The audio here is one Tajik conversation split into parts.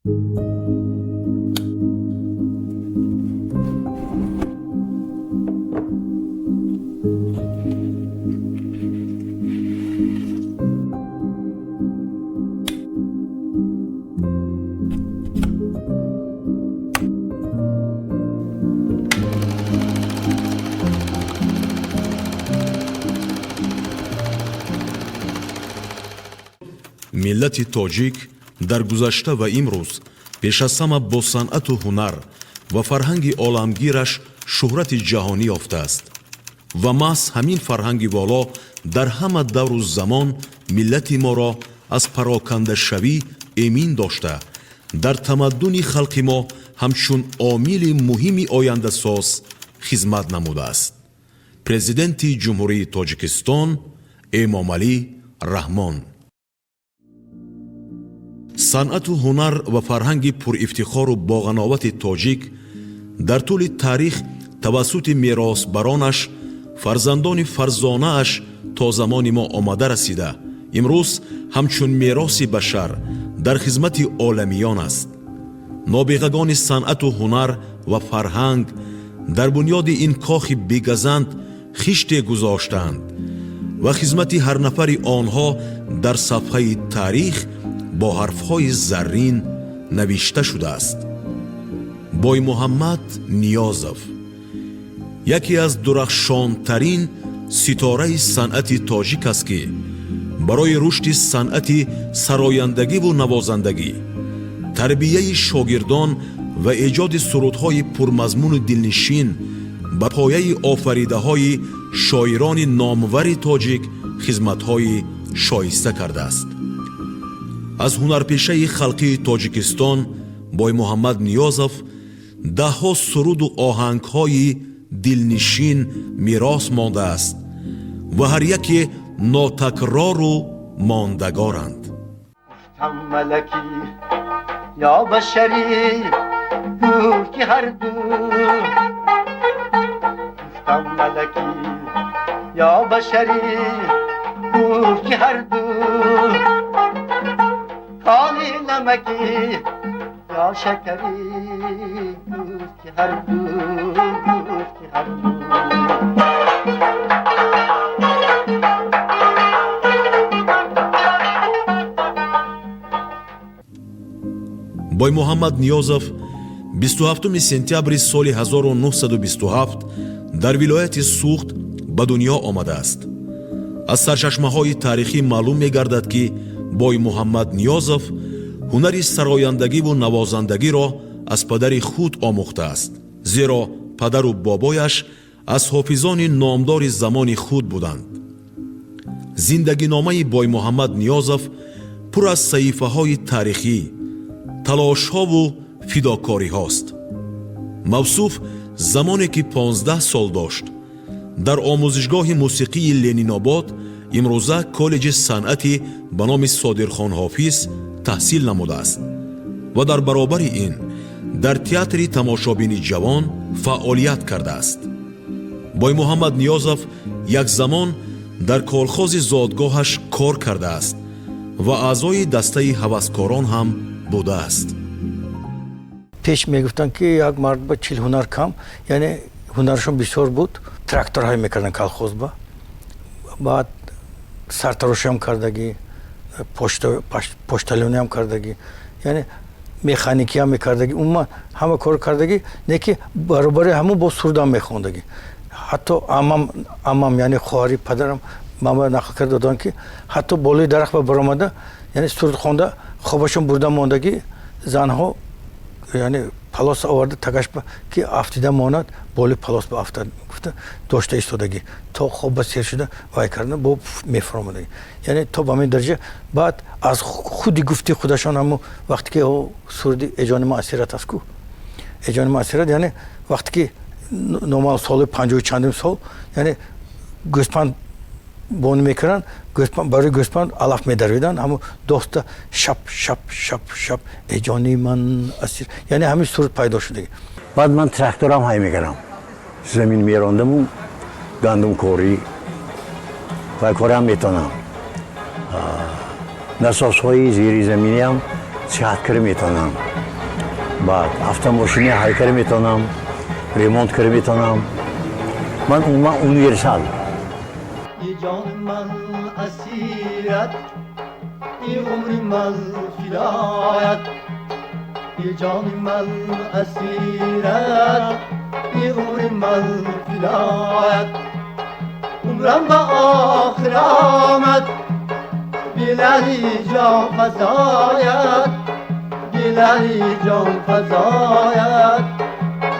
миллати тоҷик дар гузашта ва имрӯз пеш аз ҳама бо санъату ҳунар ва фарҳанги оламгираш шӯҳрати ҷаҳонӣ ёфтааст ва маҳз ҳамин фарҳанги воло дар ҳама давру замон миллати моро аз парокандашавӣ эмин дошта дар тамаддуни халқи мо ҳамчун омили муҳими ояндасоз хизмат намудааст. Президенти ҷумҳурии Тоҷикистон Эмомалӣ Раҳмон. санъату ҳунар ва фарҳанги пурифтихору боғановати тоҷик дар тӯли таърих тавассути меросбаронаш фарзандони фарзонааш то замони мо омада расида имрӯз ҳамчун мероси башар дар хизмати оламиён аст. нобиғагони санъату ҳунар ва фарҳанг дар бунёди ин кохи бегазанд хиште гузоштаанд ва хизмати ҳар нафари онҳо дар сафҳаи таърих бо ҳарфҳои заррин навишта шудааст. Боймуҳаммад Ниёзов яке аз дурахшонтарин ситораи санъати тоҷик аст, ки барои рушди санъати сарояндагиву навозандагӣ, тарбияи шогирдон ва эҷоди сурудҳои пурмазмуну дилнишин ба пояи офаридаҳои шоирони номвари тоҷик хизматҳои шоиста кардааст. аз ҳунарпешаи халқии Тоҷикистон Боймуҳаммад Ниёзов даҳҳо суруду оҳангҳои дилнишин мирос мондааст ва ҳар яке нотакрору мондагоранд. کانی نمکی یا شکری گفت که هر دو گفت که هر دو Боймуҳаммад Ниёзов 27 сентябри соли 1927 дар вилояти Суғд ба дунё омадааст. аз сарчашмаҳои таърихӣ маълум мегардад, ки Боймуҳаммад Ниёзов ҳунари сарояндагиву навозандагиро аз падари худ омӯхтааст, зеро падару бобояш аз ҳофизони номдори замони худ буданд. зиндагиномаи Боймуҳаммад Ниёзов пур аз саҳифаҳои таърихӣ, талошҳову фидокориҳост. мавсуф замоне ки 15 сол дошт, дар омӯзишгоҳи мусиқии Ленинобод, имрӯза коллеҷи санъати ба номи Содирхон Ҳофиз таҳсил намудааст ва дар баробари ин дар театри тамошобини ҷавон фаъолият кардааст. Боймуҳаммад Ниёзов як замон дар колхози зодгоҳаш кор кардааст ва аъзои дастаи ҳаваскорон ҳам будааст. пеш мегуфтанд ки як мардба чил ҳунар кам, яъне ҳунаршон бисёр буд. тракторҳои мекарданд колхозба, баъд сартарошиам кардагӣ, пошталёниам кардагӣ, яъне механикиам мекардагӣ, умуман ҳама кор кардагӣ, не ки баробари ҳамон бо сурдам мехондагӣ. ҳатто амам яъне хоҳари падарам мама нақл карда доданд, ки ҳатто болои дарахт ба баромада, яъне сурд хонда хобашон бурда мондагӣ, занҳо яъне палос оварда тагаш ки афтида монад, боли палос ба афтад гуфта дошта истодагӣ, то хоба сер шуда вай кардан бо мефаромадагӣ, яъне то ба мин дарҷа. баъд аз худи гуфти худашон ҳамун вақте ки сурди эҷони маъсират аст ку, эҷони маъсират яъне вақте ки номал соли 50 чандим сол, яъне гӯспанд бонӣ мекарданд, барои гӯспанд алаф медарвиданд, ҳамун доста шап шап шап шап эҷони ман асир, яъне ҳамин суруд пайдо шудагӣ. баъд ман тракторам ҳай мекардам, замин мерондаму гандумкорӣ ва корам метонам. насосҳои зиризаминиам сиҳаткарӣ метонам. بعد автомошини ҳайкарӣ метавонам, ремонт карӣ метавонам. Ман умуман универсал. ای جان من اسیرت ای عمر من فدایت ای جان من اسیرت ای عمر من فدایت عمرم به آخر آمد بلعی جان فزایت بلعی جان فزایت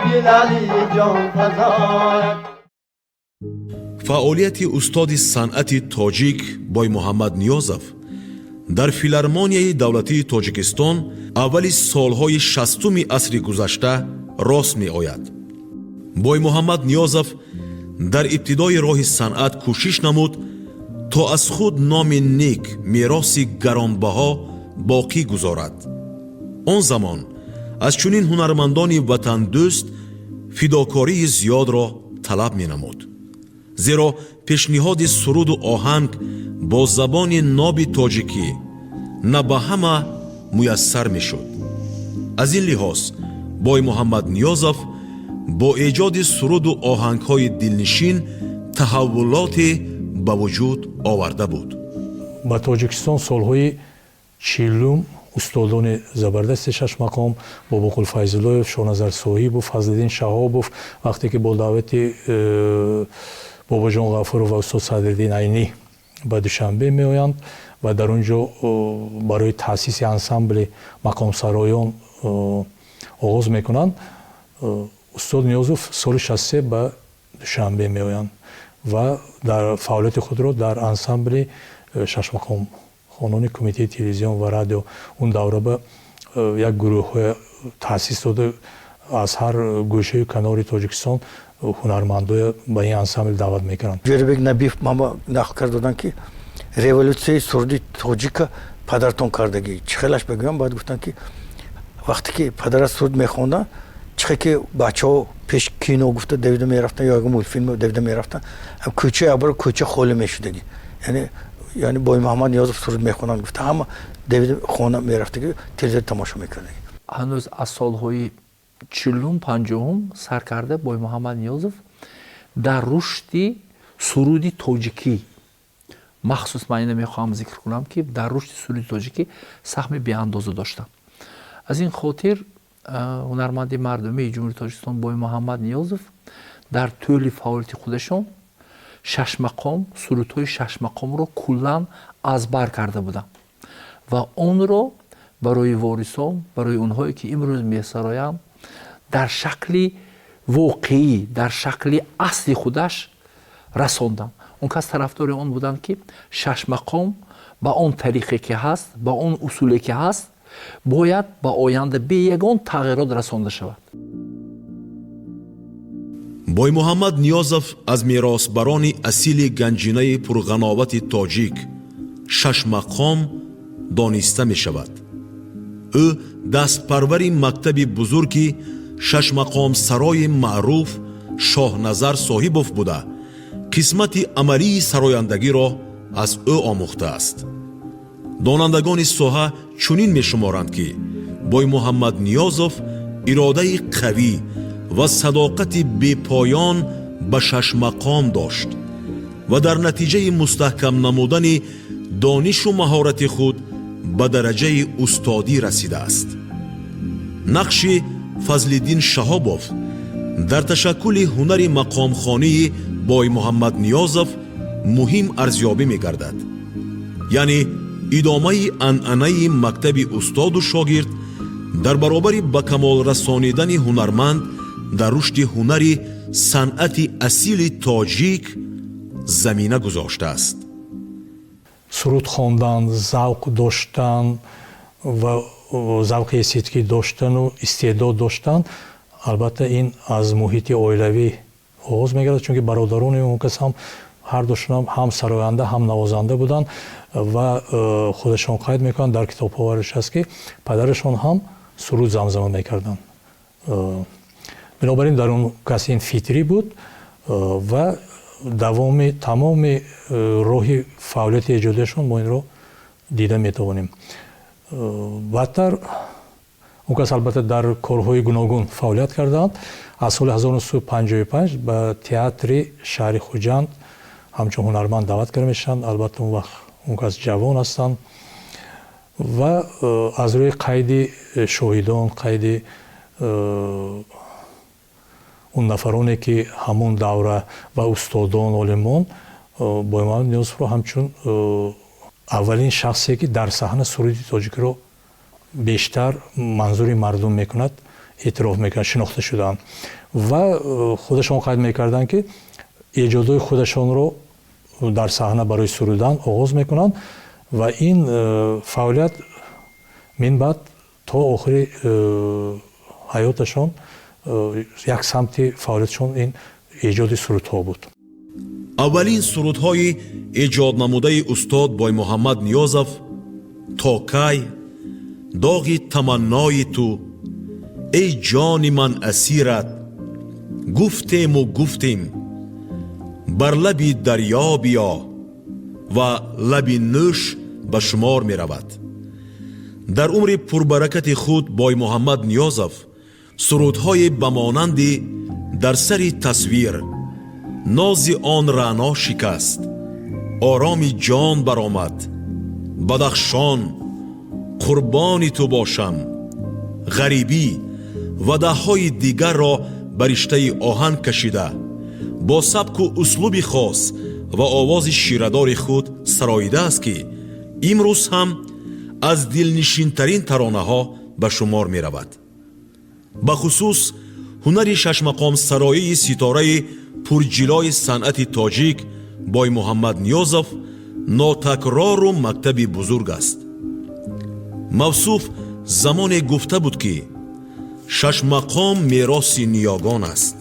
بلعی جان فزایت. фаъолияти устоди санъати тоҷик бой муҳаммад ниёзов дар филармонияи давлатии тоҷикистон аввали солҳои 60-уми асри гузашта рост меояд. бой муҳаммад ниёзов дар ибтидои роҳи санъат кӯшиш намуд то аз худ номи нек мероси гаронбаҳо боқӣ гузорад. он замон аз чунин ҳунармандони ватандӯст фидокории зиёдро талаб менамуд. зеро пешниҳоди суруду оҳанг бо забони ноби тоҷикӣ на ба ҳама муяссар мешуд. аз ин лиҳоз бой муҳаммад ниёзов бо эҷоди суруду оҳангҳои дилнишин таҳаввулоте ба вуҷуд оварда буд. ба тоҷикистон солҳои 40 устодони забардасти шашмақом бобоқул файзуллоев, шоназар соҳибов, фазлиддин шаҳобов вақте ки бо даъвати бобоҷон ғафуров ва устод садриддин айнӣ ба душанбе меоянд ва дар он ҷо барои таъсиси ансамбли мақомсароён оғоз мекунанд. устод ниёзов соли 63 ба душанбе меоянд ва дар фаъолияти худро дар ансамбли шашмақом хонони кумитаи телевизион ва радио он давра ба як гурӯҳҳои таъсис дода аз ҳар гӯшаи канори тоҷикистон ҳунармандоя ба ин ансамбл даъват мекарданд. ҷӯрбек набиев мама нақл кардоданд ки революсияи суруди тоҷика падартон кардагӣ. чӣ хелаш бигӯям? бояд гуфтанд ки вақте ки падара суруд мехонданд, чӣ хел ки бачаҳо пеш кино гуфта девида мерафтанд ё ягон мултфилм девида мерафтанд, кӯчаи абро кӯча холӣ мешудагӣ. яъне бой муҳаммад ниёзов суруд мехонанд гуфта ҳама девида хона мерафтагӣ, телевизор тамошо мекардагӣ. ҳанӯз аз солҳои 40-50 сар карда бой муҳаммад ниёзов дар рушди суруди тоҷикӣ, махсус ман ина мехоҳам зикр кунам ки дар рушди суруди тоҷикӣ саҳми беандоза доштанд. аз ин хотир ҳунарманди мардумии ҷумҳурии тоҷикистон бой муҳаммад ниёзов дар тӯли фаъолияти худашон шашмақом, сурудҳои шашмақомро куллан аз бар карда буданд ва онро барои ворисон, барои онҳое ки имрӯз месароянд дар шакли воқеӣ, дар шакли асли худаш расонданд. он кас тарафдори он буданд ки шашмақом ба он тариқе ки ҳаст, ба он усуле ки ҳаст, бояд ба оянда бе ягон тағйирот расонда шавад. бой муҳаммад ниёзов аз меросбарони асили ганҷинаи пурғановати тоҷик шашмақом дониста мешавад. ӯ дастпарвари мактаби бузурги шашмақомсарои маъруф шоҳназар соҳибов буда қисмати амалии сарояндагиро аз ӯ омӯхтааст. донандагони соҳа чунин мешуморанд ки бой муҳаммад ниёзов иродаи қавӣ ва садоқати бепоён ба шашмақом дошт ва дар натиҷаи мустаҳкам намудани донишу маҳорати худ ба дараҷаи устодӣ расидааст. нақши фазлиддин шаҳобов дар ташаккули ҳунари мақомхонии бой муҳаммад ниёзов муҳим арзёбӣ мегардад. яъне идомаи анъанаи мактаби устоду шогирд дар баробари ба камол расонидани ҳунарманд дар рушди ҳунари санъати асили тоҷик замина гузоштааст. суруд хондан, завқ доштан ва завқи эстетикӣ доштану истеъдод доштан, албатта ин аз муҳити оилавӣ оғоз мегардад, чунки бародарони он кас ҳам ҳар душон ҳам сароянда, ҳам навозанда буданд ва худашон қайд мекунанд дар китобҳовараш аст ки падарашон ҳам суруд замзама мекарданд. бинобар ин дар он кас ин фитрӣ буд ва давоми тамоми роҳи фаъолияти эҷодиашон мо инро дида метавонем. баъдтар он кас албатта дар корҳои гуногун фаъолият кардаанд. аз соли 1955 ба театри шаҳри хуҷанд ҳамчун ҳунарманд даъват карда мешаванд. албатта он вақт он кас ҷавон ҳастанд ва аз рӯи қайди шоҳидон, қайди он нафароне ки ҳамон давра ва устодон, олимон Боимуҳаммад Ниёзовро ҳамчун аввалин шахсе ки дар саҳна суруди тоҷикиро бештар манзури мардум мекунад эътироф мекунад, шинохта шудаанд ва худашон қайд мекарданд ки эҷодҳои худашонро дар саҳна барои сурудан оғоз мекунанд ва ин фаъолият мин баъд то охири ҳаёташон як самти фаъолиятшон ин эҷоди сурудҳо буд. аввалин сурудҳои эҷод намудаи устод Боймуҳаммад Ниёзов то кай, доғи таманнои ту, эй ҷони ман асират, гуфтему гуфтим, бар лаби дарьё биё ва лаби нӯш ба шумор меравад. дар умри пурбаракати худ Боймуҳаммад Ниёзов сурудҳои ба монанди дар сари тасвир, нози он раъно шикаст, ороми ҷон баромад, бадахшон, қурбони ту бошам, ғарибӣ ва даҳҳои дигарро ба риштаи оҳан кашида, бо сабку услуби хос ва овози ширадори худ сароидааст ки имрӯз ҳам аз дилнишинтарин таронаҳо ба шумор меравад. ба хусус ҳунари шашмақом сароии ситораи пурҷилои санъати тоҷик Боймуҳаммад Ниёзов нотакрору мактаби бузург аст. мавсуф замоне гуфта буд ки шашмақом мероси ниёгон аст,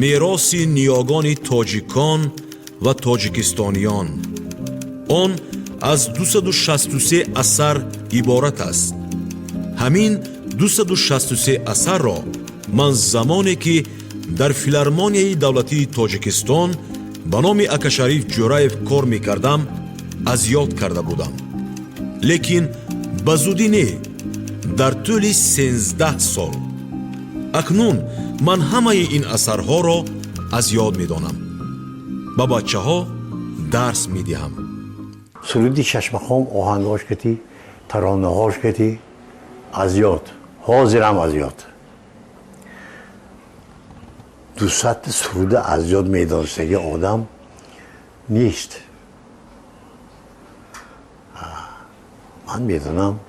мероси ниёгони тоҷикон ва тоҷикистониён. он аз 263 асар иборат аст. ҳамин 263 асарро ман замоне ки дар филармонияи давлатии Тоҷикистон ба номи Акашариф Ҷураев кор мекардам, аз ёд карда будам. лекин ба зудӣ не, дар тӯли 13 сол. акнун ман ҳамаи ин асарҳоро аз ёд медонам. ба бачаҳо дарс медиҳам. суруди шашмақом оҳангош кардӣ, таронаҳош кардӣ, аз ёд, ҳозирам аз ёд. 200 суруда аз ёд медонистаги одам нест. ман медонам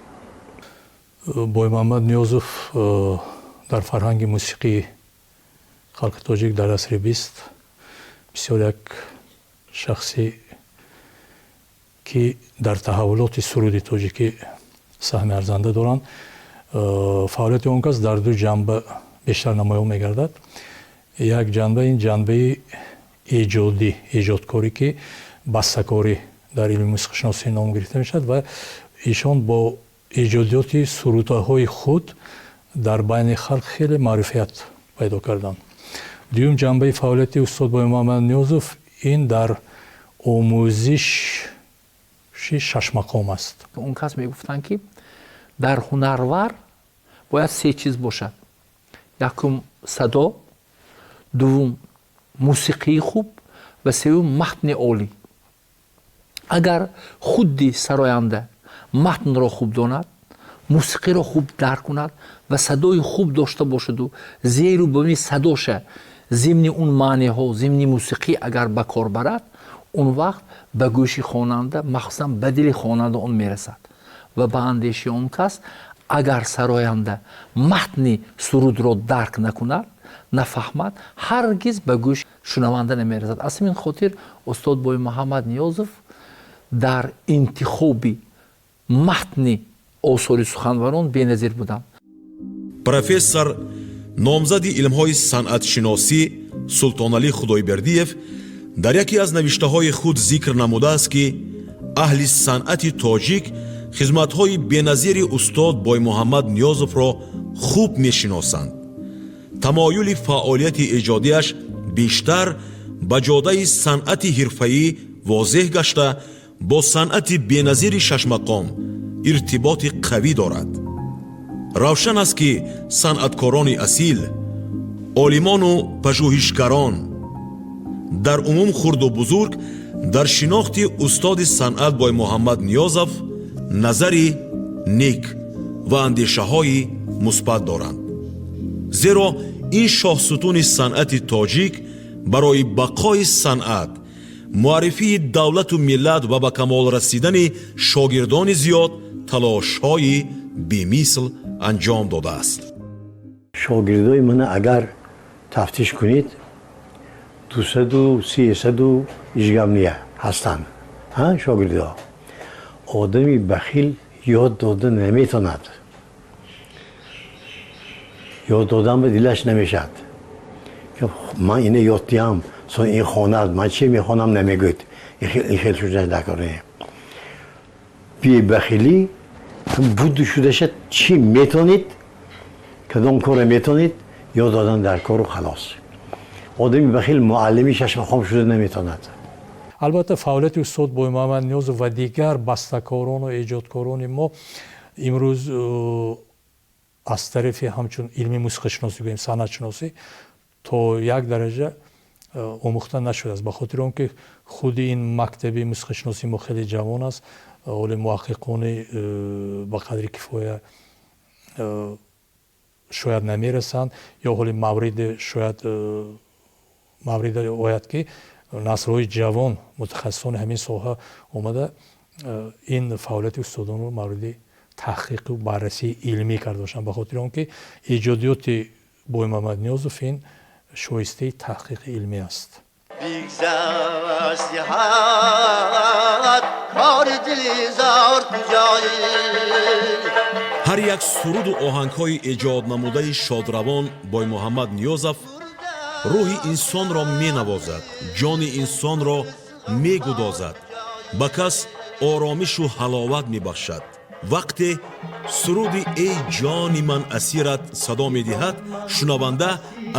Боймуҳаммад Ниёзов дар фарҳанги мусиқии халқи тоҷик дар асри 20 бисёр як шахсе ки дар таҳаввулоти суруди тоҷикӣ саҳми арзанда доранд. фаъолияти он кас дар ду ҷанба бештар намоён мегардад. як ҷанба ин ҷанбаи эҷодӣ, эҷодкорӣ ки бастакорӣ дар илми мусиқишиносӣ ном гирифта мешавад ва ишон бо эҷодиёти сурудҳои худ дар байни халқ хеле маъруфият пайдо карданд. дуюм ҷанбаи фаъолияти устод Боймуҳаммад Ниёзов ин дар омӯзиши шашмақом аст. он кас мегуфтанд ки дар ҳунарвар бояд се чиз бошад. якум садо, дуввум мусиқии хуб ва севум матни олӣ. агар худи сароянда матнро хуб донад, мусиқиро хуб дарк кунад ва садои хуб дошта бошаду зеру боми садоша зимни он маънеҳо, зимни мусиқӣ агар ба кор барад, он вақт ба гӯши хонанда, махсусан ба дили хонанда он мерасад ва ба андеши он кас агар сароянда матни сурудро дарк накунад, нафаҳмад, ҳаргиз ба гӯш шунаванда намерасад. аз ҳамин хотир устод Боймуҳаммад Ниёзов дар интихоби матни осори суханварон беназир буданд. профессор номзади илмҳои санъатшиносӣ Султоналӣ Худойбердиев дар яке аз навиштаҳои худ зикр намудааст ки аҳли санъати тоҷик хизматҳои беназири устод Боймуҳаммад Ниёзовро хуб мешиносанд. тамоюли фаъолияти эҷодиаш бештар ба ҷодаи санъати ҳирфаӣ возеҳ гашта бо санъати беназири шашмақом иртиботи қавӣ дорад. равшан аст ки санъаткорони асил, олимону пажӯҳишгарон дар умум хурду бузург дар шинохти устоди санъат бой муҳаммад ниёзов назари нек ва андешаҳои мусбат доранд. зеро ин шоҳсутуни санъати тоҷик барои бақои санъат, муаррифии давлату миллат ва ба камол расидани шогирдони зиёд талошҳои бемисл анҷом додааст. шогирдои мана агар тафтиш кунед 200 ижгамния ҳастанд. шогирдо одами бахил ёд дода наметонад. ёд додан ба дилаш намешад. ман ина ёд диҳам сон ин хонад ман чӣ мехонам намегӯяд. ин хел шуда дакорне бебахилӣ буду шудаша чӣ метонед, кадом коре метонед, ёд додан дар кору халос. одами бахил муаллими шашмахом шуда наметонад. албатта фаъолияти устод боймуҳаммад ниёзов ва дигар бастакорону эҷодкорони мо имрӯз аз тарафи ҳамчун илми мусиқишиносӣ гӯем санъатшиносӣ то як дараҷа омӯхта нашудааст, ба хотири он ки худи ин мактаби мусиқишиносии мо хеле ҷавон аст. оли муҳаққиқони ба қадри кифоя шояд намерасанд ё ҳоли мавриде ояд ки наслҳои ҷавон мутахассисони ҳамин соҳа омада ин фаъолияти устодонро мавриди таҳқиқу баррасии илмӣ карда бошанд, ба хотири он ки эҷодиёти боймуҳаммад ниёзов ин шоистаи таҳқиқи илмӣ аст. ҳар як суруду оҳангҳои эҷод намудаи шодравон боймуҳаммад ниёзов рӯҳи инсонро менавозад, ҷони инсонро мегудозад, ба кас оромишу ҳаловат мебахшад. вақте суруди «Эй ҷони ман асират» садо медиҳад, шунаванда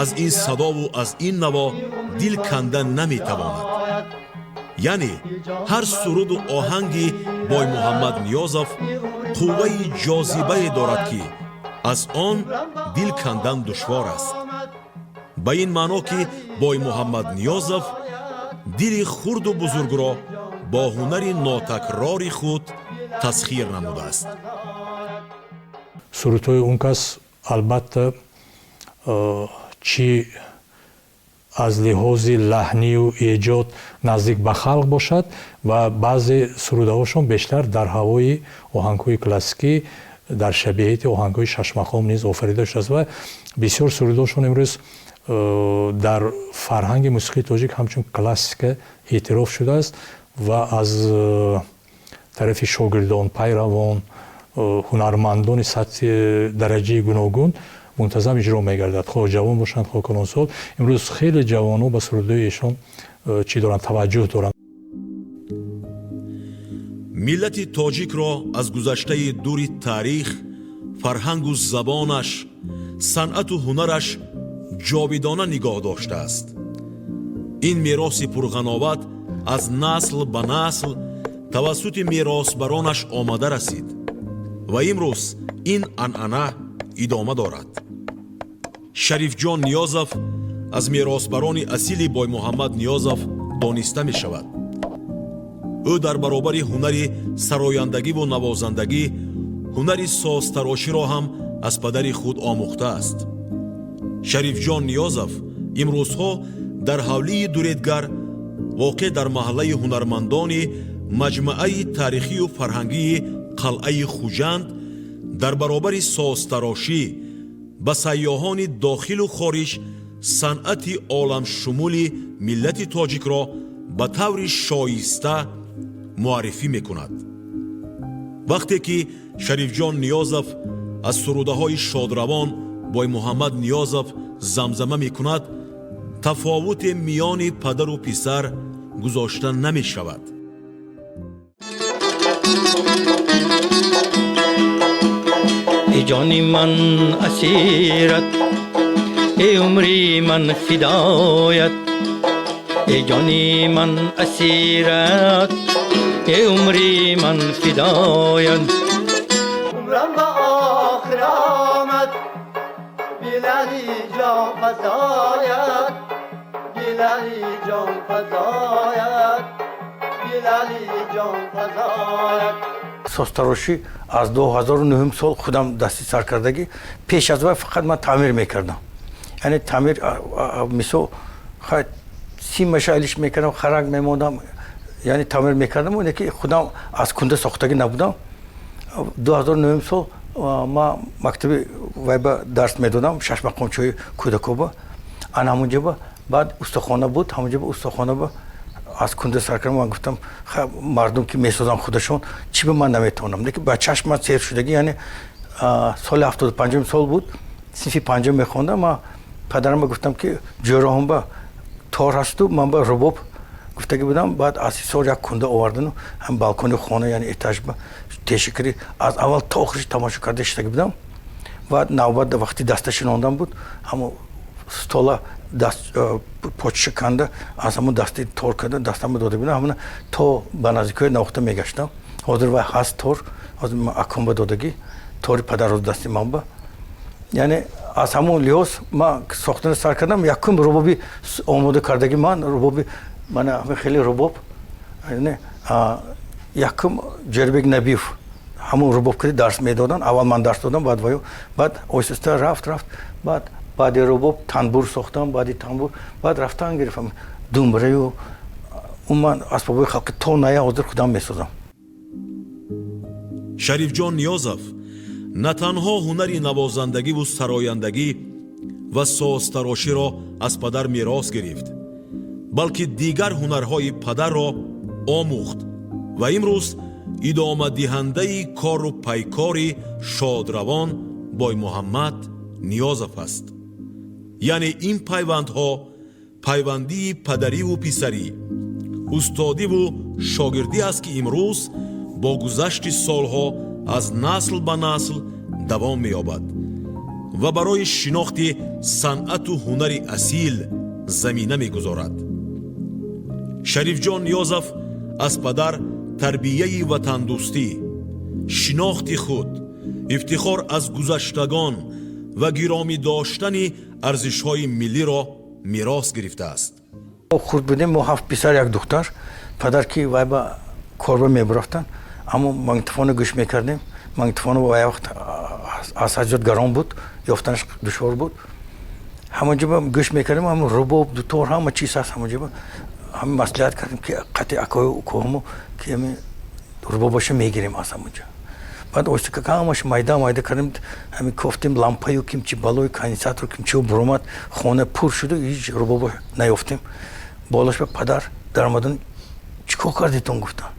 аз ин садову аз ин наво дил канда наметавонад. яъне ҳар суруду оҳанги боймуҳаммад ниёзов қувваи ҷозибае дорад ки аз он дил кандан душвор аст. ба ин маъно ки боймуҳаммад ниёзов дили хурду бузургро бо ҳунари нотакрори худ тасхир намудааст. сурудҳои он кас албатта чӣ аз лиҳози лаҳнию эҷод наздик ба халқ бошад ва баъзе сурудаҳошон бештар дар ҳавои оҳангҳои классикӣ дар шабеҳияти оҳангҳои шашмахом низ офарида шудааст ва бисёр сурудаҳошон имрӯз дар фарҳанги мусиқии тоҷик ҳамчун классика эътироф шудааст ва аз тарафи шогирдон, пайравон, ҳунармандони сатҳи дараҷаи гуногун мунтазам иҷро мегардад, хоҳ ҷавон бошанд, хоҳ калонсол. имрӯз хеле ҷавонҳо ба сурудаҳои эшон чӣ доранд, таваҷҷӯҳ доранд. миллати тоҷикро аз гузаштаи дури таърих, фарҳангу забонаш, санъату ҳунараш ҷовидона нигоҳ доштааст. ин мероси пурғановат аз насл ба насл тавассути меросбаронаш омада расид ва имрӯз ин анъана идома дорад. шарифҷон ниёзов аз меросбарони асили боймуҳаммад ниёзов дониста мешавад. ӯ дар баробари ҳунари сарояндагиву навозандагӣ ҳунари созтароширо ҳам аз падари худ омӯхтааст. шарифҷон ниёзов имрӯзҳо дар ҳавлии дуредгар воқеъ дар маҳаллаи ҳунармандони маҷмаъаи таърихию фарҳангии қалъаи хуҷанд дар баробари созтарошӣ ба сайёҳони дохилу хориҷ санъати оламшумули миллати тоҷикро ба таври шоиста муаррифӣ мекунад. вақте ки шарифҷон ниёзов аз сурудаҳои шодравон боймуҳаммад ниёзов замзама мекунад, тафовуте миёни падару писар гузошта намешавад. ای جانی من اسیرت، ای عمری من فدایت، ای جانی من اسیرت، ای عمری من فدایت. عمرم با آخرت آمد گیلانی جان فزاید گیلانی جان فزاید گیلانی جان فزاید سوستراشی از 2009 سال خودم دستی سر کردگی پیش از وقت فقط من تعمیر میکردم یعنی تعمیر مثل خواهد 30 مشایلش میکردم خرق میموندم یعنی تعمیر میکردم اونه که خودم از کنده ساختگی نبودم 2009 سال ما مکتب ویبا درس میدادم شش مقام چوی کودکوبا آن همونجا با بعد استخوانه بود همونجا با استخوانه با از کنده سر کردم من گفتم مردم که میسازن خودشون چی به من نمیتونم دیگه بچه‌اش من سیر شدگی یعنی سال 75 سال بود صنف 5 میخوندم ما پدرم گفتم که جراحم با تار هست و من با رباب گفتگی بودم بعد اسیسور یک کنده آوردن هم بالکن خانه یعنی اتاج با تشکری از اول تا آخرش تماشا کرده شدگی بودم بعد نوبت وقتی دستش نوندم بود همون ستولا دست پوچ کنده از همون دستی تور کرده دستم داده بودم همون تو به نزدیکی نقطه میگشتم حاضر و هست تور از اکم به دادگی تور پدر رو دستی من با یعنی از همون لحاظ ما ساختن سر کردم یکم ربابی آماده کردگی من ربابی من همه خیلی رباب یعنی یکم جربگ نبیف همون رباب کردی درس میدادن اول من درس دادم بعد اویسته رفت بعد رباب تنبور ساختم بعد تنبور بعد رفتن گرفتم دومره و اون من اسباب خلق تو نیا حاضر خودم میسازم шарифҷон ниёзов на танҳо ҳунари навозандагӣ ву сарояндагӣ ва созтароширо аз падар мерос гирифт балки дигар ҳунарҳои падарро омӯхт ва имрӯз идомадиҳандаи кору пайкори шодравон боймуҳаммад ниёзов аст яъне ин пайвандҳо пайвандии падариву писарӣ устодиву шогирдӣ аст ки имрӯз бо гузашти солҳо аз насл ба насл давом меёбад ва барои шинохти санъату ҳунари асил замина мегузорад шарифҷон ниёзов аз падар тарбияи ватандӯстӣ шинохти худ ифтихор аз гузаштагон ва гиромӣ доштани арзишҳои миллиро мерос гирифтааст хурд будем мо 7 писар як духтар падар ки вай ба корба мебарафтан аммо магнитофонро гӯш мекардем магнитофон вай вақт аз ҳаҷот гарон буд ёфтанаш душвор буд ҳамонҷо ба гӯш мекардем ҳам рубоб дутор ҳама чиз ҳаст ҳамонҷо ба ҳам маслиҳат кардем ки қати акои укоҳамо ки ҳами рубобаша мегирем аз ҳамонҷо بعد اوشتکه کامش майда کردیم همین کوفتیم لامپایو کیمچی بالای کانیساتور کیمچی برومات خونه پر شده هیچ رباب نیافتیم بالاش به پدر در آمدن چیکار کردیتون گفتن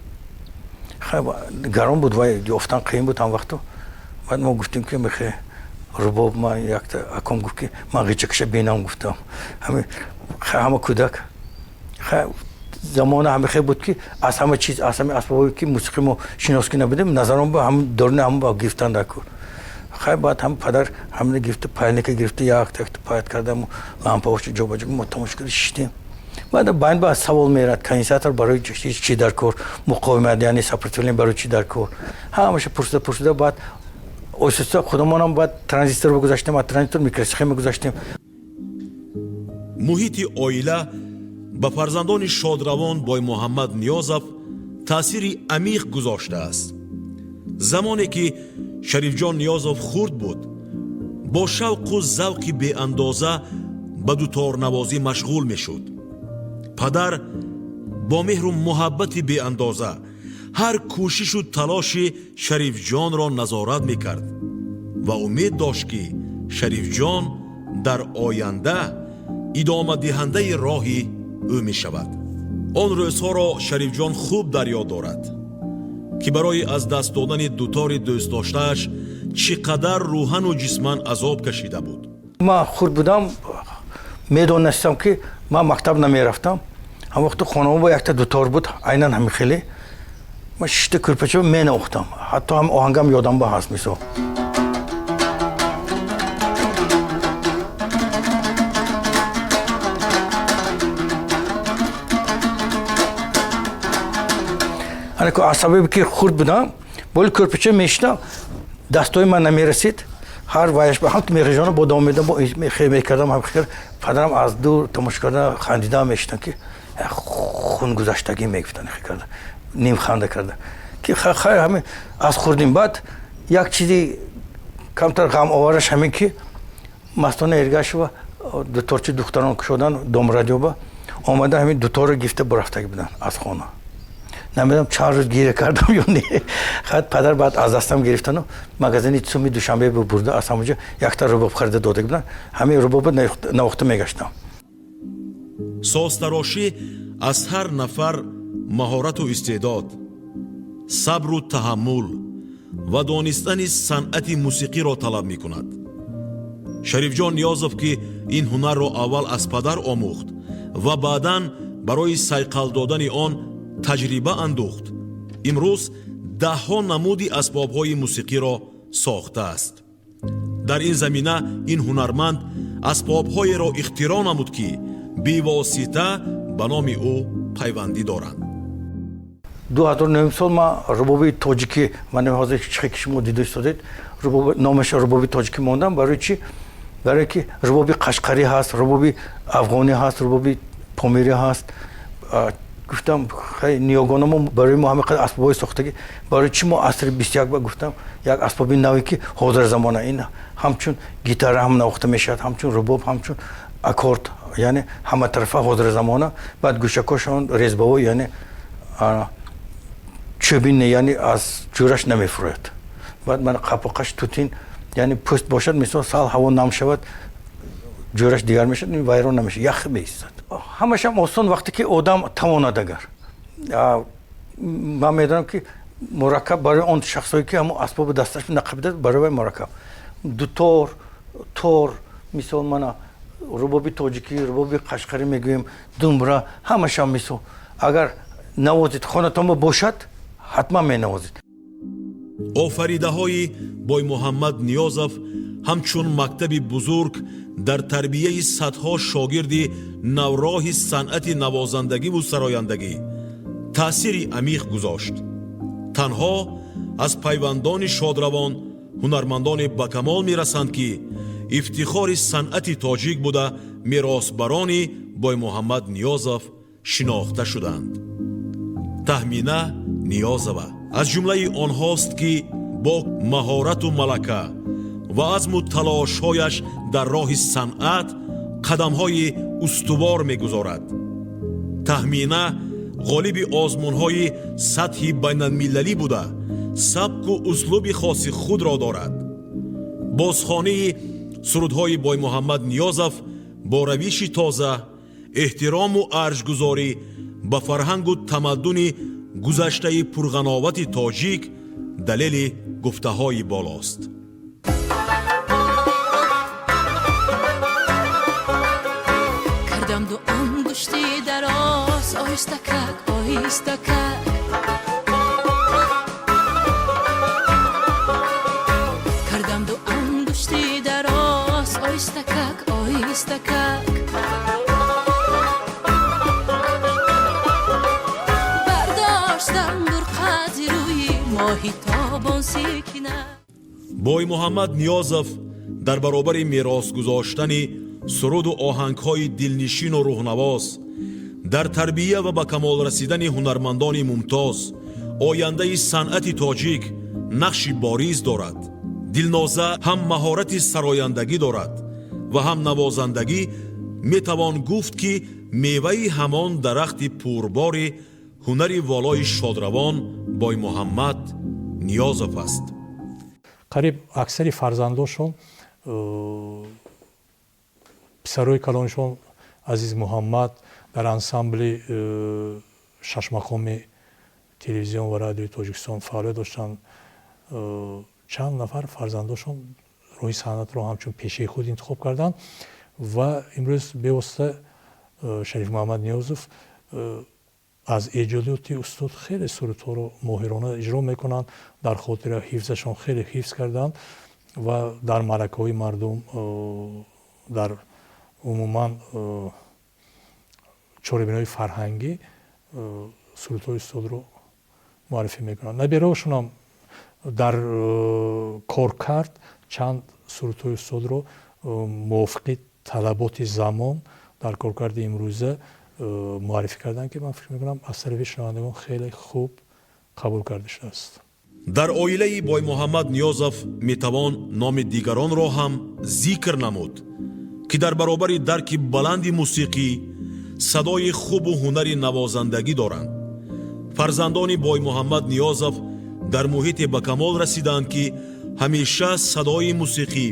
خب گرم بود و یافتن قیم بود هم وقتو بعد ما گفتیم که میخه رباب ما یک تا اکم گفت که ما غیچکش بینام گفتم همه کودک خب زمان همه خیلی بود که از همه چیز از همه اسبابی که موسیقی ما شناسکی نبودیم نظرم با هم دورنه هم با گرفتن دکور خیلی بعد هم پدر همه گرفته پایینه که گرفته یک تک پایت کردم و لامپاوش جو باجه ما تماشا شدیم بعد باید با سوال میرد کانیساتور برای چی در کار مقاومت یعنی سپرتولین برای چی در کار همش پرسیده بعد اوستا خودمون هم بعد ترانزیستور بگذاشتیم از ترانزیستور میکروسخیم گذاشتیم محیط عائله ба фарзандони шодравон боймуҳаммад ниёзов таъсири амиқ гузоштааст замоне ки шарифҷон ниёзов хурд буд бо шавқу завқи беандоза ба дуторнавозӣ машғул мешуд падар бо меҳру муҳаббати беандоза ҳар кӯшишу талоши шарифҷонро назорат мекард ва умед дошт ки шарифҷон дар оянда идомадиҳандаи роҳи ӯ мешавад он рӯзҳоро шарифҷон хуб дар ёд дорад ки барои аз даст додани дутори дӯстдоштааш чӣ қадар рӯҳану ҷисман азоб кашида буд ман хурд будам медонастам ки ман мактаб намерафтам ҳам вақто хонамо бо якта дутор буд айнан ҳами хеле ман шишта кӯрпача менохтам ҳатто ҳам оҳангам ёдам ба ҳаст мисол аз сабаби ки хурд будам боли кӯрпача мешидам дастои ман намерасид هر وایش به هم که میخوام با دام میدم با خیلی میکردم هم خیر پدرم از دور تماشا کردن خندیدم میشتن که خون گذشتگی میگفتن خیر نیم خنده کرده که خیر همین از خوردیم بعد یک چیزی کمتر غم آورش همین که مستانه ارگاش و دو تورچه دختران شدن دام رادیو با آمده همین دو تور گیفته برفتگی بودن از خونه نمیدونم چند روز گیره کردم یا نه خد پدر بعد از دستم گرفتن و مغازه سومی دوشنبه برده از همونجا یک تا رباب خریده داده بودن همین رباب نواخته میگشتم سازتراشی از هر نفر مهارت و استعداد صبر و تحمل و دانستن صنعت موسیقی را طلب می کند. شریف جان نیازов که این هنر را اول از پدر آموخت و بعداً برای سیقل دادن آن تجربه اندوخت. امروز دهها نمودی اسباب‌های موسیقی را ساخته است. در این زمینه این هنرمند اسباب‌های را اختراع نمود که بی‌واسطه به نام او پیوندی دارند. 2009 سال ما ربابی تاجیکی من حاضر چه شما دیده شدید رباب نامش ربابی تاجیکی موندم برای چی برای که ربابی قشقری هست ربابی افغانی هست ربابی پامیری هست گفتم خیلی نیاگانم برای ما همه اسبابای ساختگی برای چی ما عصر 21 با گفتم یک اسباب نوی که حاضر زمانه این همچون گیتار هم نواخته میشد همچون رباب همچون اکورد یعنی همه طرفه حاضر زمانه بعد گوشکاشون ریزباو یعنی چوبین یعنی از جورش نمیفروید بعد من قپقش توتین یعنی پوست باشد مثلا سال هوا نم شود جورش دیگر میشد این ویران نمیشه یخ میستد همش هم آسان وقتی که آدم تواند اگر من میدونم که مرکب برای اون شخصایی که همون اسباب دستش نقبیده برای مرکب دو تور مثلا من ربابی تاجیکی ربابی قشقری میگویم دنبره همش هم مثلا اگر نوازید خانتان باشد حتما می نوازید. آفریده های بای محمد نیازов همچون مکتب بزرگ در تربیه صدها شاگردی نوراه صنعت نوازندگی و سرایندگی تأثیری عمیق گذاشت. تنها از پیوندان شادروان هنرمندان به کمال می رسند که افتخار صنعت تاجیک بوده میراثبران بای محمد نیازов شناخته شدند. تهمینه نیازова از جمله آنهاست که با مهارت و ملکه و عزم و تلاش‌هایش در راه صنعت قدم‌های استوار می‌گذارد. تهمینه غالب آزمون‌های سطح بین‌المللی بوده سبک و اسلوب خاص خود را دارد. بازخوانی سرودهای بای محمد نیازов با روش تازه احترام و ارجگذاری به فرهنگ و تمدن گذشته پرغناوت تاجیک دلیل گفته های بالاست. کردم دو انگشتی دراز آهستکک آهستکک کردم دو انگشتی دراز آهستکک آهستکک بای محمد نیازов در برابر میراث گذاشتن سرود و آهنگ‌های دلنشین و روح‌نواز در تربیه و به کمال رسیدن هنرمندان ممتاز آینده صنعت تاجیک نقشی باریز دارد. دلنازه هم مهارت سرایندگی دارد و هم نوازندگی. میتوان گفت که میوه همان درخت پربار هنری والای شادروان بای محمد نیازов است. قریب اکثری فرزنداشون پسرای کلانشون عزیز محمد در انسامبل ششمقام تلویزیون و رادیوی تاجیکستان فعالیت داشتن. چند نفر فرزنداشون روی صنعت را همچون پیشه خود انتخاب کردن و امروز به واسطه شریف محمد نیازов از ایجادات استاد خیلی سرودها رو ماهرانه اجرا میکنن در خاطر حفظشان خیلی حفظ کردن و در ملکه های مردم در عموما چاره‌بینای فرهنگی سرودهای استاد رو معرفی میکنن. نبیرهاشون هم در کار کرد چند сурудҳои устодро мувофиқи талаботи замон дар коркарди имрӯза муаррифӣ карданд ки ман фикр мекунам аз тарафи шунавандагон хеле хуб қабул карда шудааст. дар оилаи боймуҳаммад ниёзов метавон номи дигаронро ҳам зикр намуд ки дар баробари дарки баланди мусиқӣ садои хубу ҳунари навозандагӣ доранд. фарзандони боймуҳаммад ниёзов дар муҳите ба камол расиданд ки ҳамеша садои мусиқӣ,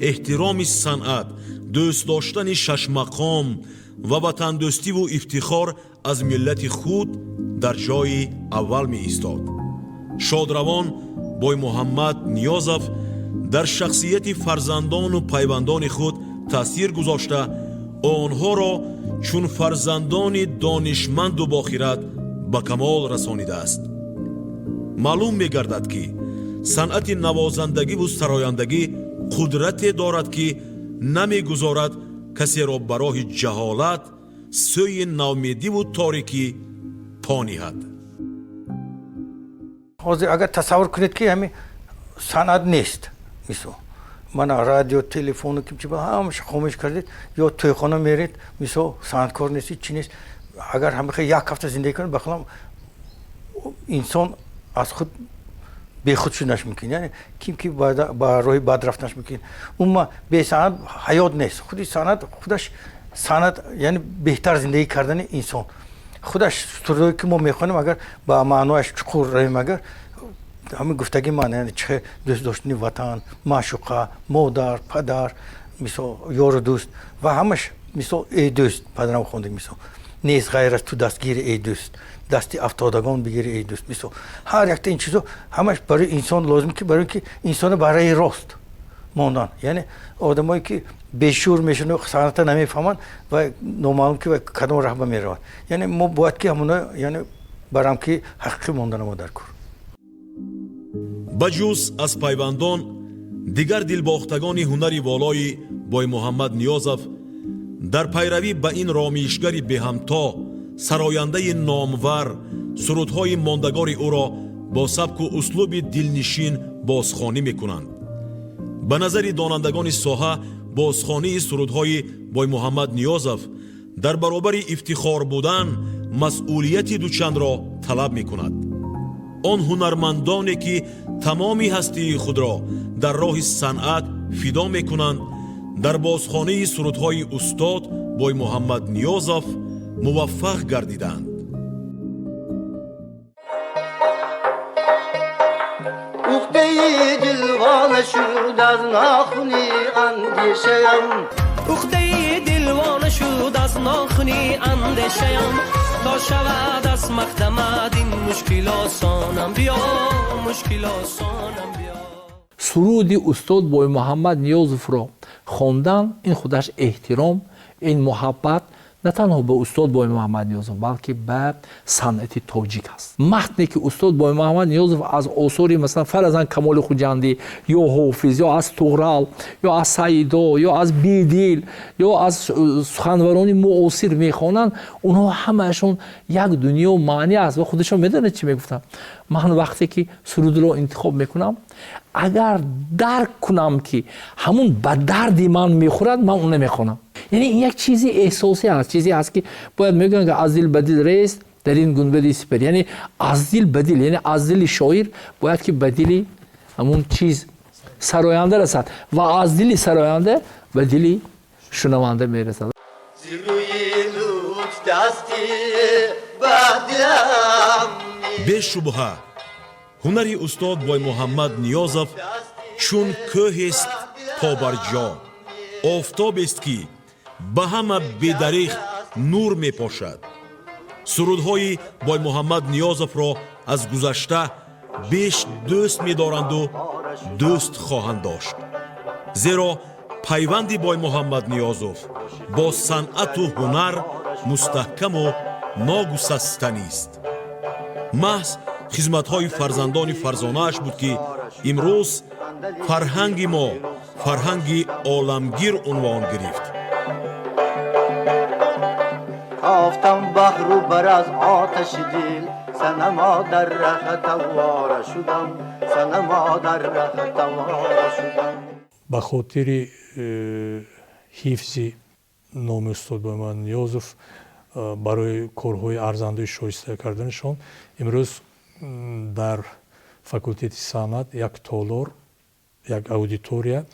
эҳтироми санъат, дӯст доштани шашмақом ва ватандӯстиву ифтихор аз миллати худ дар ҷойи аввал меистод. шодравон боймуҳаммад ниёзов дар шахсияти фарзандону пайвандони худ таъсир гузошта, онҳоро чун фарзандони донишманду бохират ба камол расонидааст. маълум мегардад ки санъати навозандагиву сарояндагӣ қудрате дорад ки намегузорад касеро ба роҳи ҷаҳолат, сӯи навмедиву торикӣ по ниҳад. ҳозир агар тасаввур кунед ки ҳамин санъат нест, мисол мана радио, телефону ки ҳамаша хомӯш кардед, ё тӯйхона меред, мисол санъаткор нест, чӣ нест. агар ҳамихе як ҳафта зиндагӣ кунед, бахилам инсон аз худ бехуд шудаш мумкин, яъне ким ки ба роҳи бад рафташ мумкин. Умма бесанъат ҳаёт нест. худи санъат худаш санъат яъне беҳтар зиндагӣ кардани инсон. худаш сурудое ки мо мехонем, агар ба маънояш чуқур равем, агар ҳамин гуфтаги ман, яъне чихе дӯст доштани ватан, маъшуқа, модар, падар, мисол ёру дӯст ва ҳамаш мисол эй дӯст, падарам хондем мисол нест ғайр аз ту дастгири эй дӯст, дасти афтодагон бигири эй дӯст. мисол ҳар якта ин чизо ҳамаш барои инсон лозим, ки барои ки инсона барои рост мондан, яъне одамое ки бешӯр мешунанд, санъата намефаҳманд ва номаълум ки кадом раҳ ба мераванд. яъне мо бояд ки ҳамуна яъне ба рамки ҳақиқӣ мондан мо дар кор. ба ҷуз аз пайвандон, дигар дилбохтагони ҳунари волои боймуҳаммад ниёзов дар пайравӣ ба ин ромишгари беҳамто, сарояндаи номвар, сурудҳои мондагори ӯро бо сабку услуби дилнишин бозхонӣ мекунанд. ба назари донандагони соҳа, бозхонии сурудҳои боймуҳаммад ниёзов дар баробари ифтихор будан масъулияти дучандро талаб мекунад. он ҳунармандоне ки тамоми ҳастии худро дар роҳи санъат фидо мекунанд, дар бозхонии сурудҳои устод боймуҳаммад ниёзов муваффақ гардиданд. Uqdayı dilvana şud az naxuni andişeyam. Uqdayı dilvana şud az naxuni andişeyam. Ta şavad az maqdamadin mushkil osonam biyo, mushkil osonam biyo. суруди устод боймуҳаммад ниёзовро хондан ин худаш эҳтиром, ин муҳаббат на танҳо ба устод боймуҳаммад ниёзов, балки ба санъати тоҷик аст. матне ки устод боймуҳаммад ниёзов аз осори масалан фаразан камоли хуҷандӣ ё ҳофиз ё аз туғрал ё аз саидо ё аз бедил ё аз суханварони муосир мехонанд, онҳо ҳамаашон як дунё маънӣ аст ва худашон медонед чӣ мегуфтанд. ман вақте ки сурудро интихоб мекунам, агар дарк кунам ки ҳамун ба дарди ман мехӯрад, ман он намехонам. яъне ин як чизи эҳсосӣ аст, чизе аст ки бояд мегӯянд ки аз дил ба дил рест дар ин гунбади сипар, яъне аз дил ба дил, яъне аз дили шоир бояд ки ба дили ҳамун чиз сароянда расад ва аз дили сароянда ба дили шунаванда мерасад. бешубҳа ҳунари устод боймуҳаммад ниёзов чун кӯҳест побарҷо, офтобест ки ба ҳама бедариғ нур мепошад. сурудҳои боймуҳаммад ниёзовро аз гузашта беш дӯст медоранду дӯст хоҳанд дошт. зеро пайванди боймуҳаммад ниёзов бо санъату ҳунар мустаҳкаму ногусастанист. маҳз хизматҳои фарзандони фарзонааш буд ки имрӯз фарҳанги мо фарҳанги оламгир унвон гирифт. Kaftan bahru baraz ateşi dil. Sana madar rahat avara şudam. Sana madar rahat avara şudam. ба хотири ҳифзи номи устод Боимамад Ниёзов барои корҳои арзандаи шоиста карданашон имрӯз дар факултети санъат як толор, як аудитория,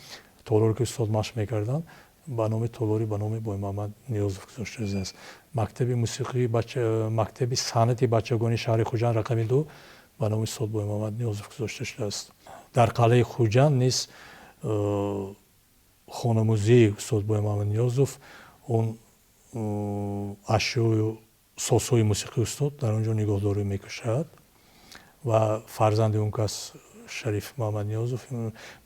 толоре ки устод машқ мекарданд, ба номи толори ба номи Боимамад Ниёзов гузошта шудааст. Мактаби мусиқии мактаби санъати бачагони шаҳри Хуҷанд рақами 2 ба номи устод Боимамад Ниёзов гузошта шудааст. Дар қалъаи Хуҷанд низ хонамузеи устод Боимамад Ниёзов он ашёю созҳои мусиқии устод дар он ҷо нигоҳдорӣ мекушад ва фарзанди он кас Шариф Муҳаммад Ниёзов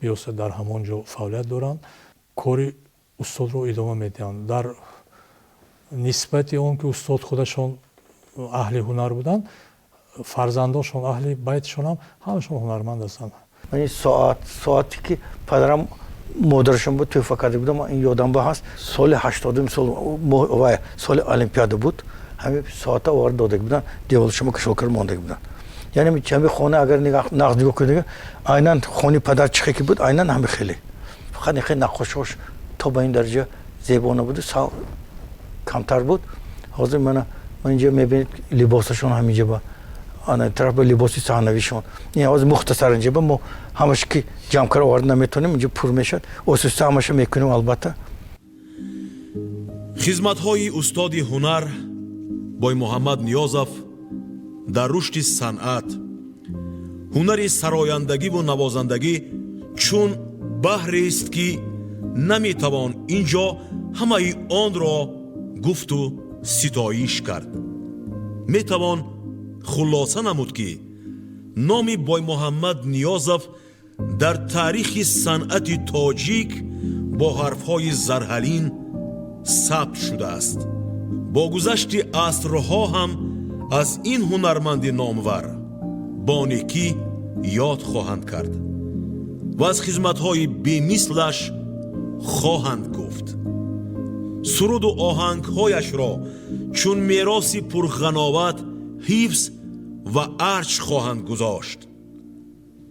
биёсад дар ҳамон ҷо фаъолият доранд, кори устодро идома медиҳанд. Дар нисбати он ки устод худашон аҳли ҳунар буданд, фарзандоншон аҳли байтшон ҳам ҳамашон ҳунарманд ҳастанд. این ساعتی که پدرم مادرشون بود توی فکر بودم این یادم به هست سال 80 سال المپیاد بود همین ساعت آورد داده بودن دیوال شما که شکر مانده بودن یعنی چند خانه اگر نقد کنید عیناً خانه پدر چخی که بود عیناً همه خیلی فقط خیلی نقاشش تا به این درجه زیبانه بود کمتر بود حاضر من اینجا میبینید لباسشون همینجا با آن طرف به لباسی ثانویشون این از مختصر اینجا با ما همش که جمع کار آورد نمیتونیم اینجا پر میشد اساس همش میکنیم البته خدمت‌های استاد هنر بویمحمد نیازов در رشد صنعت هنر سرایندگی و نوازندگی چون بحری است که نمیتوان اینجا همه آن را گفت و ستایش کرد. میتوان خلاصه نمود که نام بویمحمد نیازов در تاریخ صنعت تاجیک با حرفهای زرحلین ثبت شده است. با گذشت عصرها هم از این هنرمند نامور با نیکی یاد خواهند کرد و از خدمت‌های بی‌مثلش خواهند گفت. سرود و آهنگ‌هایش را چون میراث پرغناوت حفظ و ارج خواهند گذاشت،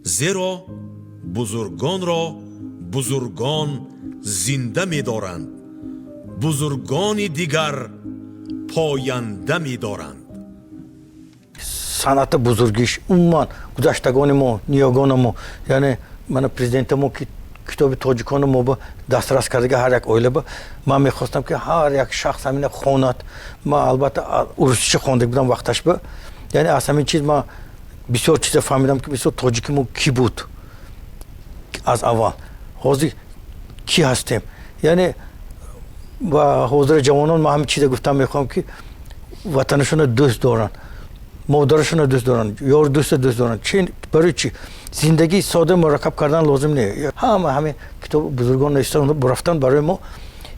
زیرا بزرگان را بزرگان زنده می دارند، بزرگان دیگر پاینده می دارند. صنعت بزرگیش عموما گذشتگان ما نیاگان ما یعنی من پرزیدنت ما که کتاب تاجیکان ما با دسترس کرده هر یک اویله با من میخواستم که هر یک شخص همین خواند. ما البته ارسیش خوانده بودم وقتش با یعنی از همین چیز ما بسیار چیز فهمیدم که بسیار تاجیکی ما کی بود از اول حاضر کی هستیم یعنی و حاضر جوانان ما همین چیز گفتم میخوام که وطنشون دوست دارن مادرشون دوست دارن یار دوست دارن چی برای چی زندگی ساده مرکب کردن لازم نیست همه کتاب بزرگان نوشتن برفتن برای ما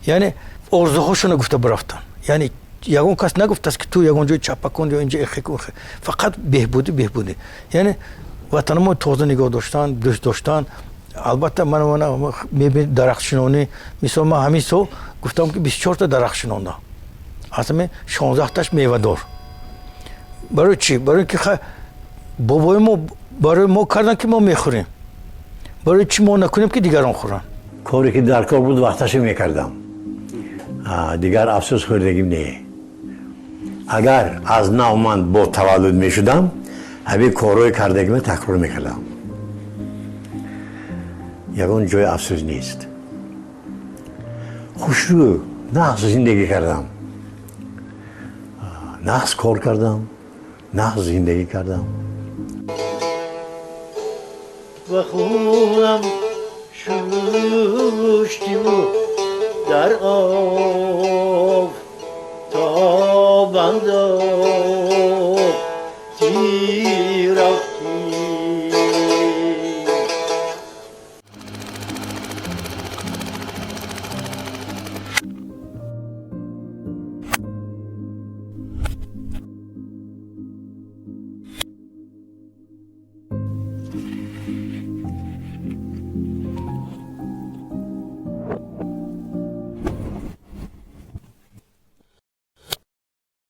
یعنی آرزوهاشون گفته برفتن یعنی یگان کس نگفت است که تو یگان جای چپا کن یا اینجا اخی کن فقط بهبودی یعنی وطن ما تازه نگاه داشتن دوست داشتن البته من میبینم درختشنانی مثلا ما همین سو گفتم که 24 تا درختشنان دارم اصلا 16 تاش میوه دار برای چی؟ برای اینکه بابای ما برای ما کردن که ما میخوریم برای چی ما نکنیم که دیگران خورن کاری که در کار بود وقتش میکردم دیگر افسوس خوردگیم نه اگر از نو من با تولد میشدم همه کارهای کردگیم تکرار میکردم یگان جای افسوس نیست خوشرو نقص زندگی کردم نقص کار کردم نقص زندگی کردم و خونم شوشتی بود در آب تا بندم